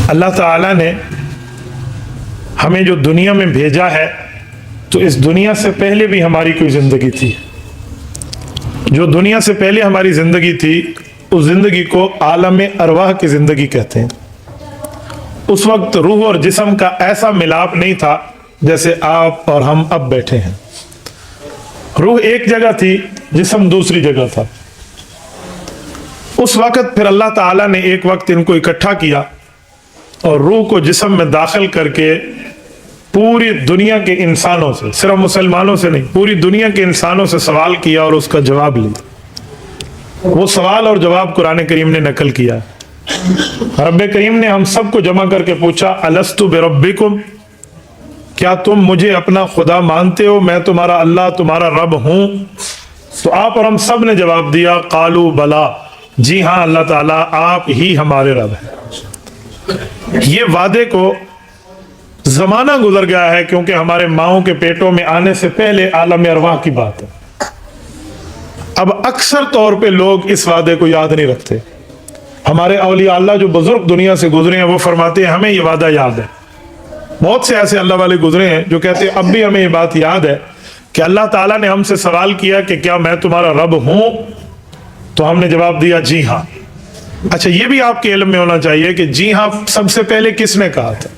اللہ تعالیٰ نے ہمیں جو دنیا میں بھیجا ہے تو اس دنیا سے پہلے بھی ہماری کوئی زندگی تھی. جو دنیا سے پہلے ہماری زندگی تھی اس زندگی کو عالم ارواح کی زندگی کہتے ہیں. اس وقت روح اور جسم کا ایسا ملاپ نہیں تھا جیسے آپ اور ہم اب بیٹھے ہیں. روح ایک جگہ تھی، جسم دوسری جگہ تھا. اس وقت پھر اللہ تعالیٰ نے ایک وقت ان کو اکٹھا کیا اور روح کو جسم میں داخل کر کے پوری دنیا کے انسانوں سے، صرف مسلمانوں سے نہیں، پوری دنیا کے انسانوں سے سوال کیا اور اس کا جواب لیا. وہ سوال اور جواب قرآن کریم نے نقل کیا. رب کریم نے ہم سب کو جمع کر کے پوچھا الستو بربکم، کیا تم مجھے اپنا خدا مانتے ہو، میں تمہارا اللہ تمہارا رب ہوں؟ تو آپ اور ہم سب نے جواب دیا قالوا بلا، جی ہاں اللہ تعالیٰ آپ ہی ہمارے رب ہیں. یہ وعدے کو زمانہ گزر گیا ہے کیونکہ ہمارے ماؤں کے پیٹوں میں آنے سے پہلے عالم ارواح کی بات ہے. اب اکثر طور پہ لوگ اس وعدے کو یاد نہیں رکھتے. ہمارے اولیاء اللہ جو بزرگ دنیا سے گزرے ہیں وہ فرماتے ہیں ہمیں یہ وعدہ یاد ہے. بہت سے ایسے اللہ والے گزرے ہیں جو کہتے ہیں اب بھی ہمیں یہ بات یاد ہے کہ اللہ تعالیٰ نے ہم سے سوال کیا کہ کیا میں تمہارا رب ہوں؟ تو ہم نے جواب دیا جی ہاں. اچھا یہ بھی آپ کے علم میں ہونا چاہیے کہ جی ہاں سب سے پہلے کس نے کہا تھا؟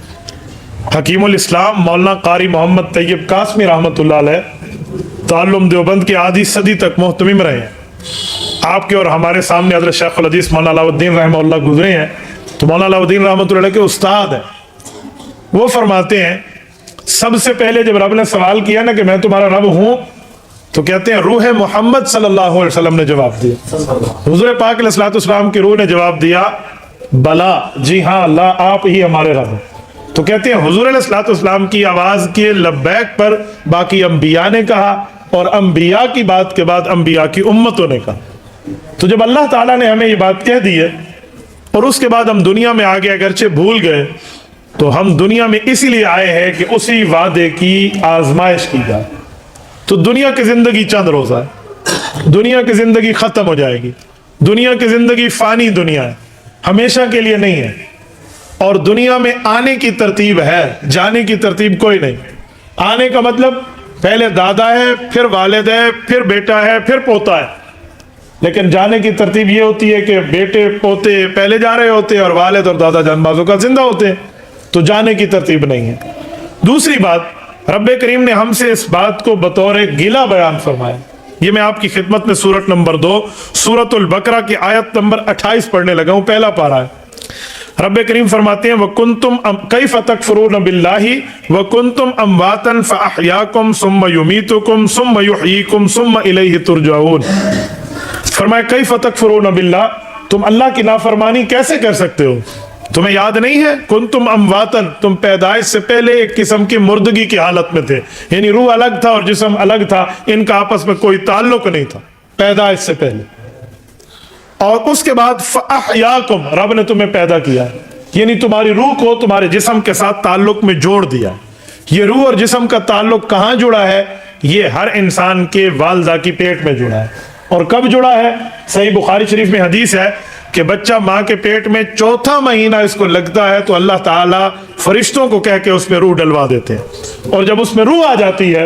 حکیم الاسلام مولانا قاری محمد طیب قاسمی رحمۃ اللہ علیہ تعلم دیوبند کی آدھی صدی تک محتمم رہے ہیں. آپ کے اور ہمارے سامنے حضرت شیخ الحدیث مولانا علاؤ الدین رحمہ اللہ گزرے ہیں تو مولانا علاؤ الدین رحمۃ اللہ کے استاد ہیں. وہ فرماتے ہیں سب سے پہلے جب رب نے سوال کیا نا کہ میں تمہارا رب ہوں تو کہتے ہیں روح محمد صلی اللہ علیہ وسلم نے جواب دیا. حضور پاک علیہ الصلوۃ والسلام کی روح نے جواب دیا بلا، جی ہاں اللہ آپ ہی ہمارے رب ہیں. تو کہتے ہیں حضور علیہ الصلوۃ والسلام کی آواز کے لبیک پر باقی انبیاء نے کہا اور انبیاء کی بات کے بعد انبیاء کی امتوں نے کہا. تو جب اللہ تعالیٰ نے ہمیں یہ بات کہہ دی ہے اور اس کے بعد ہم دنیا میں آگے اگرچہ بھول گئے تو ہم دنیا میں اسی لیے آئے ہیں کہ اسی وعدے کی آزمائش کی جائے. تو دنیا کی زندگی چند روزہ ہے، دنیا کی زندگی ختم ہو جائے گی. دنیا کی زندگی فانی دنیا ہے، ہمیشہ کے لیے نہیں ہے. اور دنیا میں آنے کی ترتیب ہے، جانے کی ترتیب کوئی نہیں. آنے کا مطلب پہلے دادا ہے، پھر والد ہے، پھر بیٹا ہے، پھر پوتا ہے. لیکن جانے کی ترتیب یہ ہوتی ہے کہ بیٹے پوتے پہلے جا رہے ہوتے ہیں اور والد اور دادا جان بعض اوقات زندہ ہوتے ہیں. تو جانے کی ترتیب نہیں ہے. دوسری بات رب کریم نے ہم سے اس بات کو بطور گلہ بیان فرمایا. یہ میں آپ کی خدمت میں سورت نمبر 2 سورۃ البقرہ کی آیت نمبر 28 پڑھنے لگا ہوں، پہلا پارہ ہے. رب کریم فرماتے ہیں وَكُنْتُمْ كَيْفَ تَكْفُرُونَ بِاللَّهِ وَكُنْتُمْ أَمْوَاتًا فَأَحْيَاكُمْ ثُمَّ يُمِيتُكُمْ ثُمَّ يُحْيِيكُمْ ثُمَّ إِلَيْهِ تُرْجَعُونَ. فرمایا کیف تکفرون باللہ، تم اللہ کی نافرمانی کیسے کر سکتے ہو؟ تمہیں یاد نہیں ہے کنتم امواتن، تم پیدائش سے پہلے ایک قسم کی مردگی کی حالت میں تھے. یعنی روح الگ تھا اور جسم الگ تھا، ان کا آپس میں کوئی تعلق نہیں تھا پیدائش سے پہلے. اور اس کے بعد فاحیاکم، رب نے تمہیں پیدا کیا، یعنی تمہاری روح کو تمہارے جسم کے ساتھ تعلق میں جوڑ دیا. یہ روح اور جسم کا تعلق کہاں جڑا ہے؟ یہ ہر انسان کے والدہ کی پیٹ میں جڑا ہے. اور کب جڑا ہے؟ صحیح بخاری شریف میں حدیث ہے کہ بچہ ماں کے پیٹ میں 4تھا مہینہ اس کو لگتا ہے تو اللہ تعالیٰ فرشتوں کو کہہ کے اس میں روح ڈلوا دیتے ہیں. اور جب اس میں روح آ جاتی ہے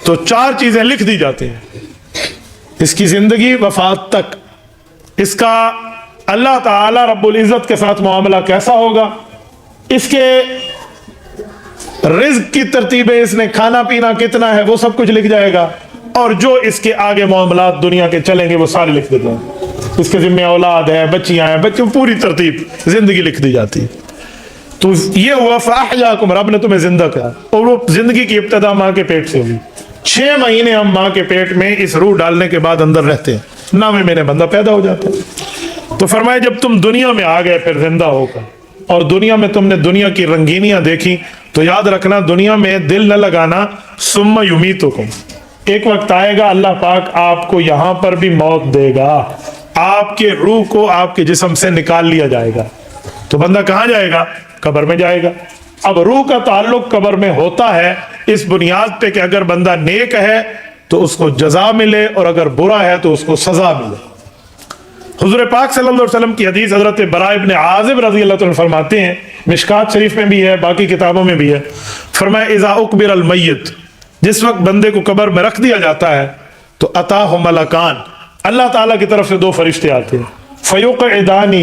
تو 4 چیزیں لکھ دی جاتی ہیں. اس کی زندگی وفات تک، اس کا اللہ تعالیٰ رب العزت کے ساتھ معاملہ کیسا ہوگا، اس کے رزق کی ترتیبیں، اس نے کھانا پینا کتنا ہے وہ سب کچھ لکھ جائے گا. اور جو اس کے آگے معاملات دنیا کے چلیں گے وہ سارے لکھ دیتے ہیں. اس کے ذمہ اولاد ہے، بچیاں ہیں، بچوں پوری ترتیب زندگی لکھ دی جاتی ہے. تو یہ ہوا فاحیاکم، رب نے تمہیں زندہ کیا. اور وہ زندگی کی ابتدا ماں کے پیٹ سے ہوئی. 6 مہینے ہم ماں کے پیٹ میں اس روح ڈالنے کے بعد اندر رہتے ہیں، ناوے میں بندہ پیدا ہو جاتا ہے. تو فرمایا جب تم دنیا میں آ گئے پھر زندہ ہو کر اور دنیا میں تم نے دنیا کی رنگینیاں دیکھی تو یاد رکھنا دنیا میں دل نہ لگانا. ثم یمیتکم، ایک وقت آئے گا اللہ پاک آپ کو یہاں پر بھی موت دے گا. آپ کے روح کو آپ کے جسم سے نکال لیا جائے گا تو بندہ کہاں جائے گا؟ قبر میں جائے گا. اب روح کا تعلق قبر میں ہوتا ہے اس بنیاد پہ کہ اگر بندہ نیک ہے تو اس کو جزا ملے اور اگر برا ہے تو اس کو سزا ملے. حضور پاک صلی اللہ علیہ وسلم کی حدیث حضرت براء ابن عازب رضی اللہ عنہ فرماتے ہیں، مشکات شریف میں بھی ہے، باقی کتابوں میں بھی ہے، فرمایا اذا اقبر المیت، جس وقت بندے کو قبر میں رکھ دیا جاتا ہے تو اتاہ ملکان، اللہ تعالیٰ کی طرف سے دو فرشتے آتے ہیں، فیقعدانہ،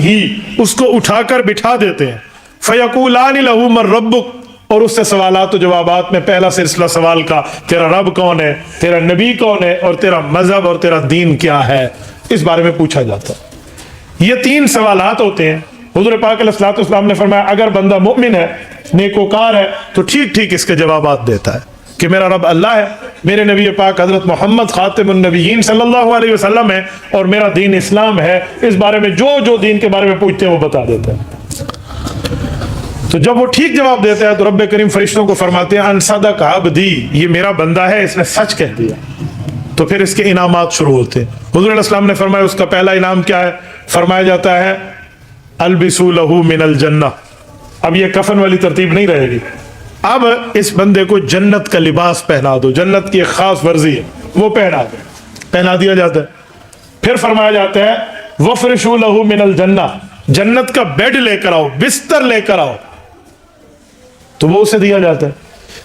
اس کو اٹھا کر بٹھا دیتے ہیں، فیقولان لہ من ربک، اور اس سے سوالات و جوابات میں پہلا سلسلہ سوال کا، تیرا رب کون ہے، تیرا نبی کون ہے، اور تیرا مذہب اور تیرا دین کیا ہے، اس بارے میں پوچھا جاتا ہے۔ یہ تین سوالات ہوتے ہیں۔ حضور پاک علیہ الصلوۃ والسلام نے فرمایا اگر بندہ مومن ہے، نیکوکار ہے، تو ٹھیک ٹھیک اس کے جوابات دیتا ہے کہ میرا رب اللہ ہے، میرے نبی پاک حضرت محمد خاتم النبیین صلی اللہ علیہ وسلم ہے، اور میرا دین اسلام ہے۔ اس بارے میں جو دین کے بارے میں پوچھتے ہیں وہ بتا دیتا ہے۔ تو جب وہ ٹھیک جواب دیتا ہے تو رب کریم فرشتوں کو فرماتے ہیں ان صدق عبدی، یہ میرا بندہ ہے، اس نے سچ کہہ دیا۔ تو پھر اس کے انعامات شروع ہوتے ہیں۔ حضور علیہ السلام نے فرمایا اس کا پہلا انعام کیا ہے؟ فرمایا جاتا ہے البسوا لہ من الجنہ۔ اب یہ کفن والی ترتیب نہیں رہے گی، اب اس بندے کو جنت کا لباس پہنا دو، جنت کی ایک خاص ورزی ہے وہ پہنا دیا جاتا ہے۔ پھر فرمایا جاتا ہے وفرشوا لہ من الجنہ، جنت کا بیڈ لے کر آؤ، بستر لے کر آؤ، تو وہ اسے دیا جاتا ہے۔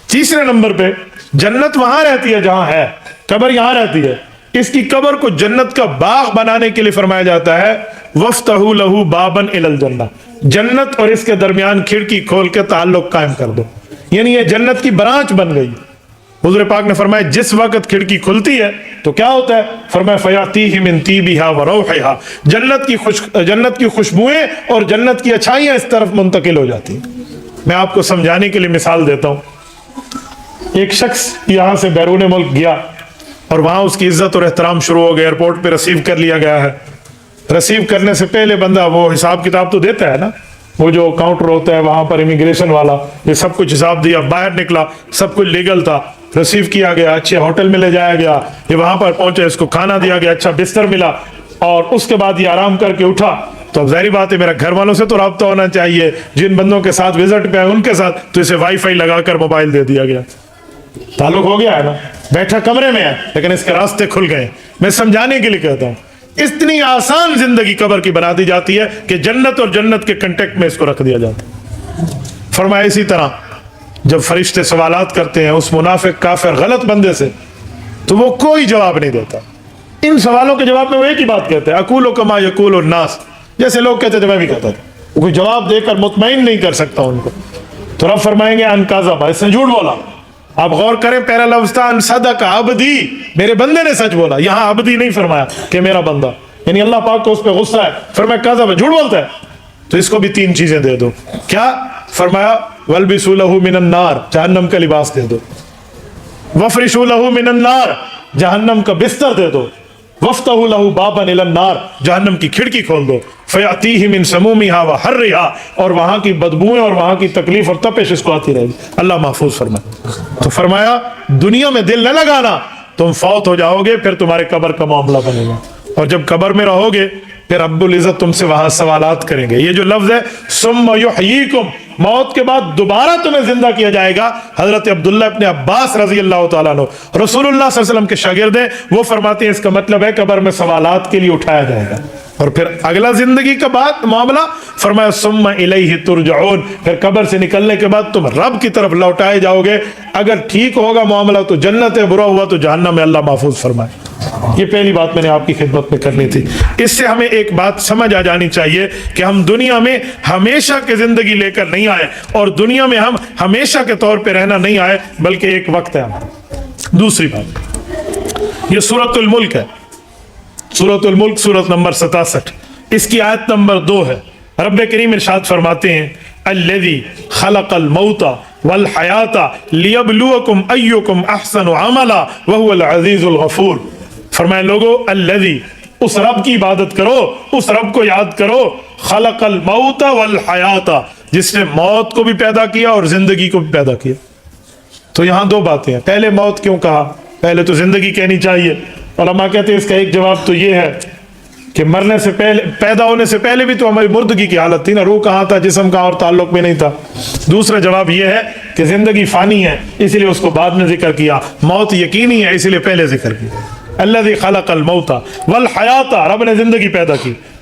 تیسرے نمبر پہ جنت وہاں رہتی ہے جہاں ہے، قبر یہاں رہتی ہے، اس کی قبر کو جنت کا باغ بنانے کے لیے فرمایا جاتا ہے وَافْتَحُوا لَهُ بَابًا إِلَى الْجَنَّةِ، جنت اور اس کے درمیان کھڑکی کھول کے تعلق قائم کر دو، یعنی یہ جنت کی برانچ بن گئی۔ حضور پاک نے فرمایا جس وقت کھڑکی کھلتی ہے تو کیا ہوتا ہے؟ فرمایا فَيَأْتِيهِ مِن طِيبِهَا وَرَوْحِهَا، جنت کی خوشبوئیں اور جنت کی اچھائیاں اس طرف منتقل ہو جاتی ہیں۔ میں آپ کو سمجھانے کے لیے مثال دیتا ہوں۔ ایک شخص یہاں سے بیرون ملک گیا اور وہاں اس کی عزت اور احترام شروع ہو گیا، ایئرپورٹ پہ ریسیو کر لیا گیا ہے۔ ریسیو کرنے سے پہلے بندہ وہ حساب کتاب تو دیتا ہے نا، وہ جو کاؤنٹر ہوتا ہے وہاں پر امیگریشن والا، یہ سب کچھ حساب دیا، باہر نکلا، سب کچھ لیگل تھا، ریسیو کیا گیا، اچھے ہوٹل میں لے جایا گیا، یہ وہاں پر پہنچے، اس کو کھانا دیا گیا، اچھا بستر ملا، اور اس کے بعد یہ آرام کر کے اٹھا۔ تو اب ظاہری بات ہے میرا گھر والوں سے تو رابطہ ہونا چاہیے، جن بندوں کے ساتھ وزٹ پہ ہے ان کے ساتھ، تو اسے وائی فائی لگا کر موبائل دے دیا گیا، تعلق ہو گیا ہے نا، بیٹھا کمرے میں ہے لیکن اس کے راستے کھل گئے۔ میں سمجھانے کے لیے کہتا ہوں اتنی آسان زندگی قبر کی بنا دی جاتی ہے کہ جنت اور جنت کے کنٹیکٹ میں اس کو رکھ دیا جاتا ہے۔ فرمایا اسی طرح جب فرشتے سوالات کرتے ہیں اس منافق کافر غلط بندے سے، تو وہ کوئی جواب نہیں دیتا۔ ان سوالوں کے جواب میں وہ ایک ہی بات کہتے ہیں اقول کما یقول الناس، جیسے لوگ کہتے تھے میں بھی کہتا تھا، کوئی جواب دے کر مطمئن نہیں کر سکتا ان کو۔ تو رب فرمائیں گے ان کذب، اس نے جھوٹ بولا۔ آپ غور کریں پہلا لفظ تھا ان صدق عبدی، میرے بندے نے سچ بولا، یہاں عبدی نہیں فرمایا کہ میرا بندہ، یعنی اللہ پاک کو اس پہ غصہ ہے، فرمایا کذب، جھوٹ بولتا ہے، تو اس کو بھی تین چیزیں دے دو۔ کیا فرمایا والبسوا لہ من النار، جہنم کا لباس دے دو، وفرشوا لہ من النار، جہنم کا بستر دے دو، وَافْتَحُوا لَهُ بَابًا إِلَى النَّارِ، جہنم کی کھڑکی کھول دو، فَيَأْتِيهِ مِن سَمُومِهَا وَحَرِّهَا، اور وہاں کی بدبوئیں اور وہاں کی تکلیف اور تپش اس کو آتی رہے گی۔ اللہ محفوظ فرمائے۔ تو فرمایا دنیا میں دل نہ لگانا، تم فوت ہو جاؤ گے، پھر تمہارے قبر کا معاملہ بنے گا، اور جب قبر میں رہو گے پھر رب العزت تم سے وہاں سوالات کریں گے۔ یہ جو لفظ ہے ثم یحییکم، موت کے بعد دوبارہ تمہیں زندہ کیا جائے گا۔ حضرت عبداللہ ابن عباس رضی اللہ تعالیٰ عنہ رسول اللہ صلی اللہ علیہ وسلم کے شاگرد ہیں، وہ فرماتے ہیں اس کا مطلب ہے قبر میں سوالات کے لیے اٹھایا جائے گا، اور پھر اگلا زندگی کا بعد معاملہ فرمایا ثم الیہ ترجعون، پھر قبر سے نکلنے کے بعد تم رب کی طرف لوٹائے جاؤ گے، اگر ٹھیک ہوگا معاملہ تو جنت ہے، برا ہوا تو جہنم ہے، اللہ محفوظ فرمائے۔ یہ پہلی بات میں نے آپ کی خدمت میں کرنی تھی۔ اس سے ہمیں ایک بات سمجھ آ جانی چاہیے کہ ہم دنیا میں ہمیشہ کی زندگی لے کر نہیں آئے، اور دنیا میں ہم ہمیشہ کے طور پہ رہنا نہیں آئے، بلکہ ایک وقت ہے ہمارا۔ دوسری بات، یہ سورۃ الملک ہے، سورۃ الملک سورۃ نمبر 67، اس کی آیت نمبر 2 ہے۔ رب کریم ارشاد فرماتے ہیں الذی خلق الموت والحیات لیبلوکم ایکم احسن عملا وہو العزیز الغفور۔ فرمائے لوگو الذی، اس رب کی عبادت کرو، اس رب کو یاد کرو، خلق الموت والحیات، جس نے موت کو بھی پیدا کیا اور زندگی کو بھی پیدا کیا۔ تو یہاں دو باتیں ہیں، پہلے موت کیوں کہا، پہلے تو زندگی کہنی چاہیے۔ علماء کہتے ہیں اس کا ایک جواب تو یہ ہے کہ مرنے سے پہلے، پیدا ہونے سے پہلے بھی تو ہماری مردگی کی حالت تھی نا، روح کہاں تھا، جسم کہاں، اور تعلق بھی نہیں تھا۔ دوسرا جواب یہ ہے کہ زندگی فانی ہے، اس لیے اس کو بعد میں ذکر کیا، موت یقینی ہے اس لیے پہلے ذکر کیا۔ الذی خلق الموت والحیات، رب نے زندگی پیدا کی،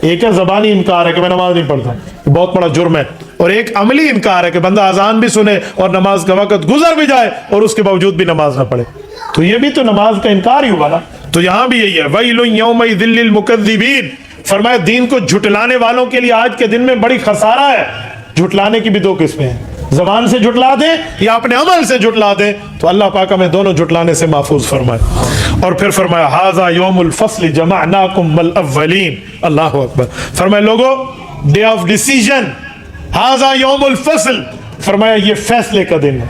ایک ہے زبانی انکار ہے کہ میں نماز نہیں پڑھتا، بہت بڑا جرم ہے، اور ایک عملی انکار ہے کہ بندہ اذان بھی سنے اور نماز کا وقت گزر بھی جائے اور اس کے باوجود بھی نماز نہ پڑھے، تو یہ بھی تو نماز کا انکار ہی ہوا نا۔ تو یہاں بھی یہی ہے، وَيْلٌ يَوْمَئِذٍ لِّلْمُكَذِّبِينَ، فرمایا دین کو جھٹلانے والوں کے لیے آج کے دن میں بڑی خسارہ ہے۔ جھٹلانے کی بھی دو قسمیں ہیں، زبان سے جھٹلا دیں یا اپنے عمل سے جھٹلا دیں، تو اللہ پاک ہمیں دونوں جھٹلانے سے محفوظ فرمائے۔ اور پھر فرمایا هَذَا يَوْمُ الْفَصْلِ جَمَعْنَاكُمْ وَالْأَوَّلِينَ، اللہ اکبر، فرمایا لوگو ڈے آف ڈیسیژن، هَذَا يَوْمُ الْفَصْلِ، فرمایا یہ فیصلے کا دن ہے،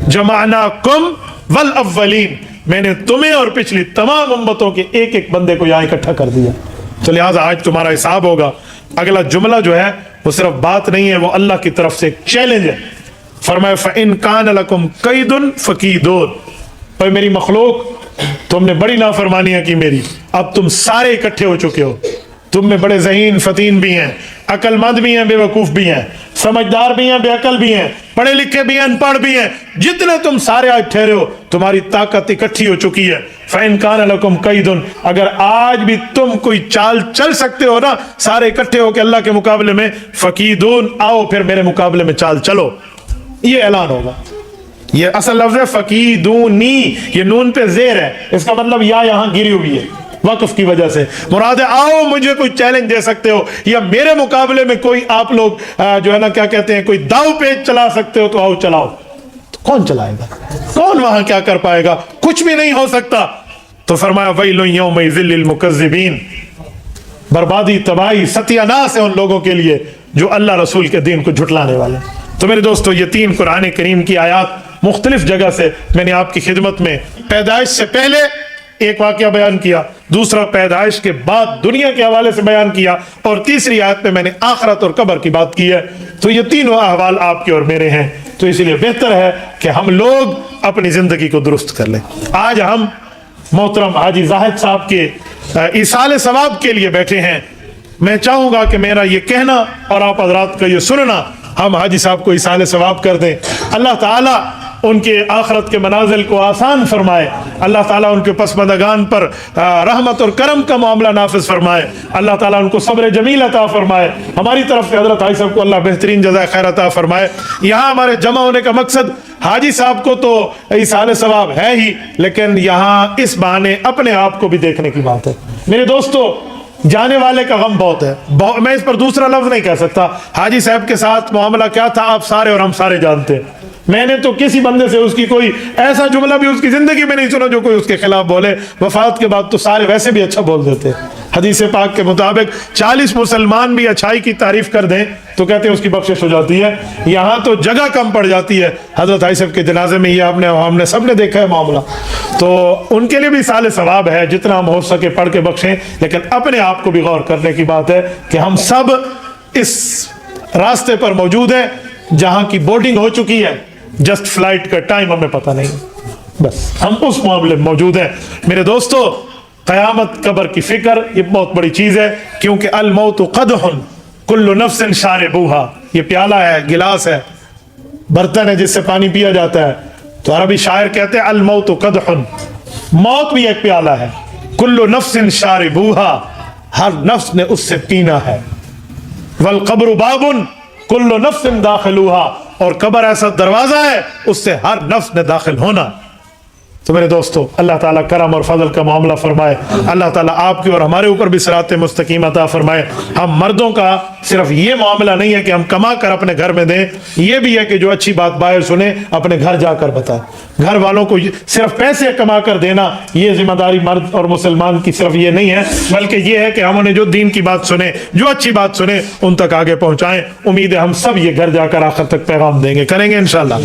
جَمَعْنَاكُمْ وَالْأَوَّلِينَ، میں نے تمہیں اور پچھلی تمام امتوں کے ایک ایک بندے کو یہاں اکٹھا کر دیا، تو لہٰذا آج تمہارا حساب ہوگا۔ اگلا جملہ جو ہے وہ صرف بات نہیں ہے، وہ اللہ کی طرف سے ایک چیلنج ہے۔ فرمایا فَإِن كَانَ لَكُمْ قَيْدٌ فَكِيدُونَ، پر میری مخلوق تم نے بڑی نافرمانیاں کی میری، اب تم سارے اکٹھے ہو چکے ہو، تم میں بڑے ذہین فتین بھی ہیں، عقل مند بھی ہیں، بے وقوف بھی ہیں، سمجھدار بھی ہیں، بے عقل بھی ہیں، پڑھے لکھے بھی ہیں، ان پڑھ بھی ہیں، جتنے تم سارے آج ٹھہرے ہو تمہاری طاقت اکٹھی ہو چکی ہے۔ فَإِن كَانَ لَكُمْ قَيْدٌ، اگر آج بھی تم کوئی چال چل سکتے ہو نا سارے اکٹھے ہو کے اللہ کے مقابلے میں، فَكِيدُونَ، آؤ پھر میرے مقابلے میں چال چلو، یہ اعلان ہوگا۔ یہ اصل لفظ ہے فَكِيدُونِي، یہ نون پہ زیر ہے، اس کا مطلب یا یہاں گری ہوئی ہے وقف کی وجہ سے، مراد ہے آؤ مجھے کوئی چیلنج دے سکتے ہو یا میرے مقابلے میں کوئی آپ لوگ جو ہے نا کیا کہتے ہیں کوئی داؤ پیچ چلا سکتے ہو تو آؤ چلاؤ۔ تو کون چلائے گا؟ کون وہاں کیا کر پائے گا؟ کچھ بھی نہیں ہو سکتا۔ تو فرمایا وَيْلٌ يَوْمَئِذٍ لِّلْمُكَذِّبِينَ، بربادی، تباہی، ستیہ ناس ہے ان لوگوں کے لیے جو اللہ رسول کے دین کو جھٹلانے والے۔ تو میرے دوستو یہ تین قرآن کریم کی آیات مختلف جگہ سے میں نے آپ کی خدمت میں پیدائش سے پہلے ایک واقعہ بیان کیا، دوسرا پیدائش کے بعد دنیا کے حوالے سے بیان کیا، اور تیسری آیت میں نے آخرت اور قبر کی بات کی ہے۔ تو یہ تینوں احوال آپ کے اور میرے ہیں، تو اس لیے بہتر ہے کہ ہم لوگ اپنی زندگی کو درست کر لیں۔ آج ہم محترم حاجی زاہد صاحب کے ایصال ثواب کے لیے بیٹھے ہیں۔ میں چاہوں گا کہ میرا یہ کہنا اور آپ حضرات کا یہ سننا ہم حاجی صاحب کو ایصال ثواب کر دیں۔ اللہ تعالیٰ ان کے آخرت کے منازل کو آسان فرمائے، اللہ تعالیٰ ان کے پسماندگان پر رحمت اور کرم کا معاملہ نافذ فرمائے، اللہ تعالیٰ ان کو صبر جمیل عطا فرمائے، ہماری طرف سے حضرت حاجی صاحب کو اللہ بہترین جزائے خیر عطا فرمائے۔ یہاں ہمارے جمع ہونے کا مقصد حاجی صاحب کو تو ایصال ثواب ہے ہی، لیکن یہاں اس بہانے اپنے آپ کو بھی دیکھنے کی بات ہے۔ میرے دوستو جانے والے کا غم بہت ہے، میں اس پر دوسرا لفظ نہیں کہہ سکتا۔ حاجی صاحب کے ساتھ معاملہ کیا تھا آپ سارے اور ہم سارے جانتے ہیں۔ میں نے تو کسی بندے سے اس کی کوئی ایسا جملہ بھی اس کی زندگی میں نہیں سنا جو کوئی اس کے خلاف بولے۔ وفات کے بعد تو سارے ویسے بھی اچھا بول دیتے۔ حدیث پاک کے مطابق 40 مسلمان بھی اچھائی کی تعریف کر دیں تو کہتے ہیں اس کی بخشش ہو جاتی ہے۔ یہاں تو جگہ کم پڑ جاتی ہے۔ حضرت حاجی صاحب کے جنازے میں یہ ہم نے سب نے دیکھا ہے معاملہ، تو ان کے لیے بھی ایصال ثواب ہے، جتنا ہم ہو سکے پڑھ کے بخشیں، لیکن اپنے آپ کو بھی غور کرنے کی بات ہے کہ ہم سب اس راستے پر موجود ہیں جہاں کی بورڈنگ ہو چکی ہے، جسٹ فلائٹ کا ٹائم ہمیں پتہ نہیں، بس ہم اس معاملے میں موجود ہیں۔ میرے دوستو قیامت، قبر کی فکر یہ بہت بڑی چیز ہے، کیونکہ الموت قدح کل نفس شاربوہا، یہ پیالہ ہے، گلاس ہے، برتن ہے جس سے پانی پیا جاتا ہے، تو عربی شاعر کہتے ہیں الموت قدح، موت بھی ایک پیالہ ہے، کل نفس شاربوہا، ہر نفس نے اس سے پینا ہے، والقبر باب کل نفس داخلوہا، اور قبر ایسا دروازہ ہے اس سے ہر نفس نے داخل ہونا۔ تو میرے دوستو اللہ تعالیٰ کرم اور فضل کا معاملہ فرمائے، اللہ تعالیٰ آپ کے اور ہمارے اوپر بھی صراط مستقیم عطا فرمائے۔ ہم مردوں کا صرف یہ معاملہ نہیں ہے کہ ہم کما کر اپنے گھر میں دیں، یہ بھی ہے کہ جو اچھی بات باہر سنیں اپنے گھر جا کر بتائیں۔ گھر والوں کو صرف پیسے کما کر دینا یہ ذمہ داری مرد اور مسلمان کی صرف یہ نہیں ہے، بلکہ یہ ہے کہ ہم انہیں جو دین کی بات سنیں، جو اچھی بات سنیں ان تک آگے پہنچائیں۔ امید ہے ہم سب یہ گھر جا کر آخر تک پیغام دیں گے، کریں گے انشاءاللہ۔